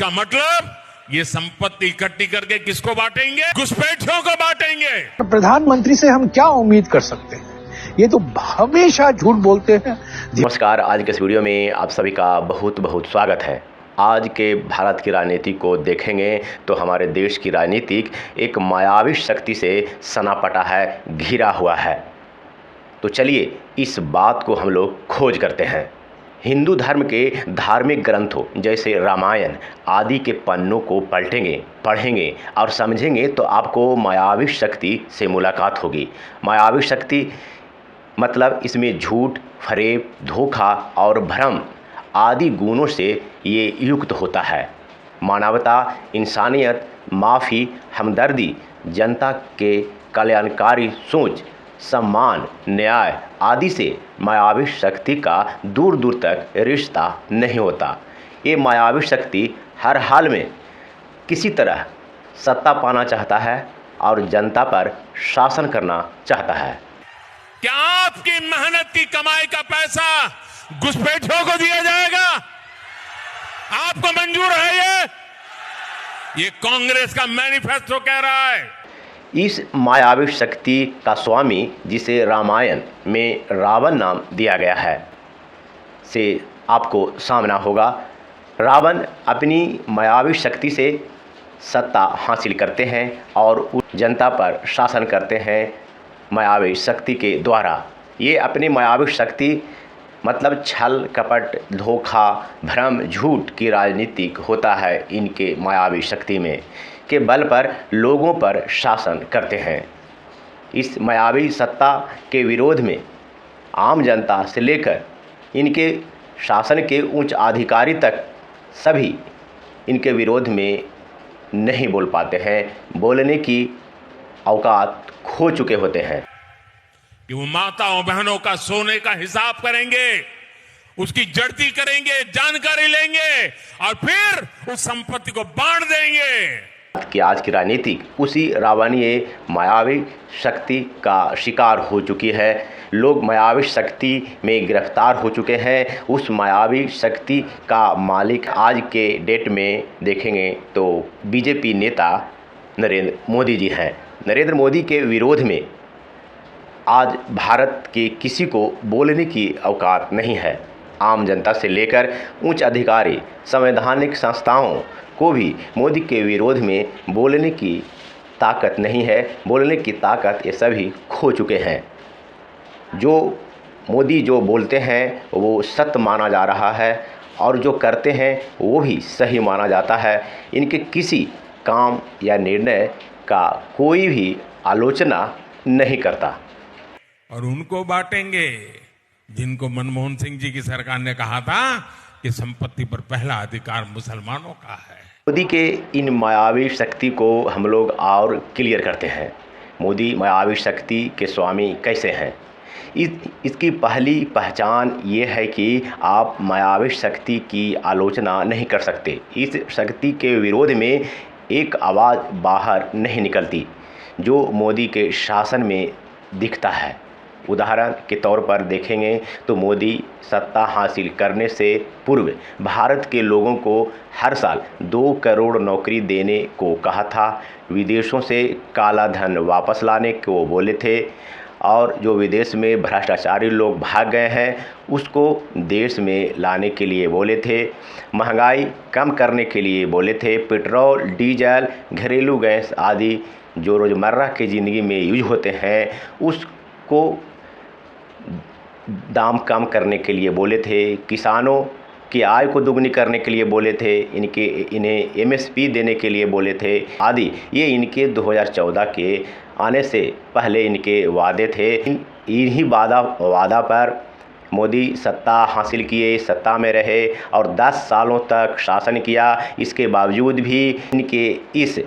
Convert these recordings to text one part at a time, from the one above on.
का मतलब ये संपत्ति इकट्ठी करके किसको बांटेंगे? घुसपैठियों को बांटेंगे। प्रधानमंत्री से हम क्या उम्मीद कर सकते हैं? ये तो हमेशा झूठ बोलते हैं। नमस्कार, आज के इस वीडियो में आप सभी का बहुत बहुत स्वागत है। आज के भारत की राजनीति को देखेंगे तो हमारे देश की राजनीति एक मायावी शक्ति से सनापटा है, घिरा हुआ है। तो चलिए इस बात को हम लोग खोज करते हैं। हिंदू धर्म के धार्मिक ग्रंथों जैसे रामायण आदि के पन्नों को पढ़ेंगे और समझेंगे तो आपको मायावी शक्ति से मुलाकात होगी। मायावी शक्ति मतलब इसमें झूठ, फरेब, धोखा और भ्रम आदि गुणों से ये युक्त होता है। मानवता, इंसानियत, माफ़ी, हमदर्दी, जनता के कल्याणकारी सोच, सम्मान, न्याय आदि से मायावी शक्ति का दूर दूर तक रिश्ता नहीं होता। ये मायावी शक्ति हर हाल में किसी तरह सत्ता पाना चाहता है और जनता पर शासन करना चाहता है। क्या आपकी मेहनत की कमाई का पैसा घुसपैठियों को दिया जाएगा? आपको मंजूर है ये कांग्रेस का मैनिफेस्टो कह रहा है। इस मायावी शक्ति का स्वामी, जिसे रामायण में रावण नाम दिया गया है, से आपको सामना होगा। रावण अपनी मायावी शक्ति से सत्ता हासिल करते हैं और उस जनता पर शासन करते हैं मायावी शक्ति के द्वारा। ये अपनी मायावी शक्ति मतलब छल, कपट, धोखा, भ्रम, झूठ की राजनीति होता है। इनके मायावी शक्ति में के बल पर लोगों पर शासन करते हैं। इस मायावी सत्ता के विरोध में आम जनता से लेकर इनके शासन के उच्च अधिकारी तक सभी इनके विरोध में नहीं बोल पाते हैं। बोलने की औकात खो चुके होते हैं। कि वो माताओं बहनों का सोने का हिसाब करेंगे, उसकी जड़ती करेंगे, जानकारी लेंगे और फिर उस संपत्ति को बांट देंगे। कि आज की राजनीति उसी रावणीय मायावी शक्ति का शिकार हो चुकी है। लोग मायावी शक्ति में गिरफ्तार हो चुके हैं। उस मायावी शक्ति का मालिक आज के डेट में देखेंगे तो बीजेपी नेता नरेंद्र मोदी जी हैं। नरेंद्र मोदी के विरोध में आज भारत के किसी को बोलने की औकात नहीं है। आम जनता से लेकर उच्च अधिकारी, संवैधानिक संस्थाओं को भी मोदी के विरोध में बोलने की ताकत नहीं है। बोलने की ताकत ये सभी खो चुके हैं। जो मोदी जो बोलते हैं वो सत्य माना जा रहा है और जो करते हैं वो भी सही माना जाता है। इनके किसी काम या निर्णय का कोई भी आलोचना नहीं करता। और उनको बांटेंगे जिनको मनमोहन सिंह जी की सरकार ने कहा था कि संपत्ति पर पहला अधिकार मुसलमानों का है। मोदी के इन मायावी शक्ति को हम लोग और क्लियर करते हैं। मोदी मायावी शक्ति के स्वामी कैसे हैं? इसकी पहली पहचान ये है कि आप मायावी शक्ति की आलोचना नहीं कर सकते। इस शक्ति के विरोध में एक आवाज़ बाहर नहीं निकलती जो मोदी के शासन में दिखता है। उदाहरण के तौर पर देखेंगे तो मोदी सत्ता हासिल करने से पूर्व भारत के लोगों को हर साल 2 करोड़ नौकरी देने को कहा था। विदेशों से काला धन वापस लाने को बोले थे और जो विदेश में भ्रष्टाचारी लोग भाग गए हैं उसको देश में लाने के लिए बोले थे। महंगाई कम करने के लिए बोले थे। पेट्रोल, डीजल, घरेलू गैस आदि जो रोज़मर्रा की ज़िंदगी में यूज होते हैं उसको दाम कम करने के लिए बोले थे। किसानों की आय को दुगनी करने के लिए बोले थे। इन्हें एमएसपी देने के लिए बोले थे आदि। ये इनके 2014 के आने से पहले इनके वादे थे। इन्हीं वादा पर मोदी सत्ता हासिल किए, सत्ता में रहे और 10 सालों तक शासन किया। इसके बावजूद भी इनके इस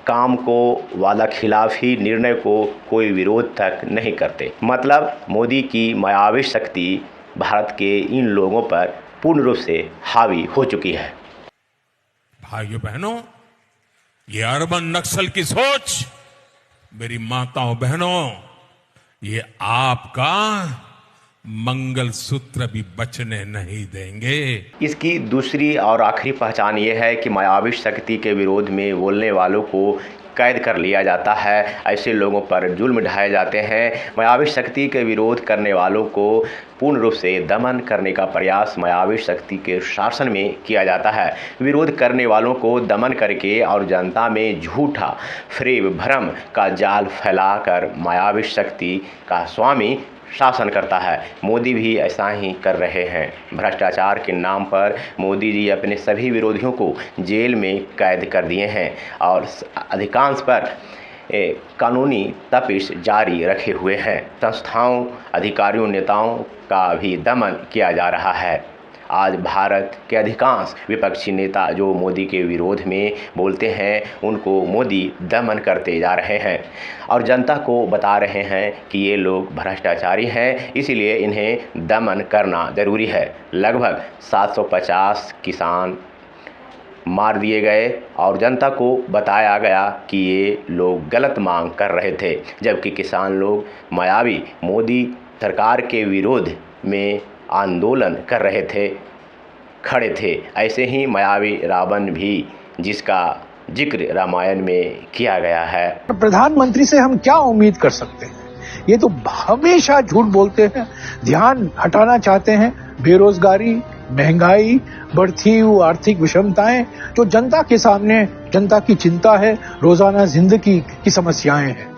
काम को, वादा खिलाफी निर्णय को कोई विरोध तक नहीं करते। मतलब मोदी की मायावी शक्ति भारत के इन लोगों पर पूर्ण रूप से हावी हो चुकी है। भाइयों बहनों, ये अर्बन नक्सल की सोच, मेरी माताओं बहनों, ये आपका मंगलसूत्र भी बचने नहीं देंगे। इसकी दूसरी और आखिरी पहचान ये है कि मायावी शक्ति के विरोध में बोलने वालों को कैद कर लिया जाता है। ऐसे लोगों पर जुल्म ढाए जाते हैं। मायावी शक्ति के विरोध करने वालों को पूर्ण रूप से दमन करने का प्रयास मायावी शक्ति के शासन में किया जाता है। विरोध करने वालों को दमन करके और जनता में झूठा फेब भ्रम का जाल फैलाकर मायावी शक्ति का स्वामी शासन करता है। मोदी भी ऐसा ही कर रहे हैं। भ्रष्टाचार के नाम पर मोदी जी अपने सभी विरोधियों को जेल में कैद कर दिए हैं और अधिकांश पर कानूनी तपिश जारी रखे हुए हैं। संस्थाओं, अधिकारियों, नेताओं का भी दमन किया जा रहा है। आज भारत के अधिकांश विपक्षी नेता जो मोदी के विरोध में बोलते हैं, उनको मोदी दमन करते जा रहे हैं और जनता को बता रहे हैं कि ये लोग भ्रष्टाचारी हैं, इसलिए इन्हें दमन करना ज़रूरी है। लगभग 750 किसान मार दिए गए और जनता को बताया गया कि ये लोग गलत मांग कर रहे थे, जबकि किसान लोग मायावी मोदी सरकार के विरोध में आंदोलन कर रहे थे, खड़े थे। ऐसे ही मायावी रावण भी, जिसका जिक्र रामायण में किया गया है। प्रधानमंत्री से हम क्या उम्मीद कर सकते हैं? ये तो हमेशा झूठ बोलते हैं, ध्यान हटाना चाहते हैं। बेरोजगारी, महंगाई, बढ़ती हुई आर्थिक विषमताएं जो जनता के सामने, जनता की चिंता है, रोजाना जिंदगी की समस्याएं हैं।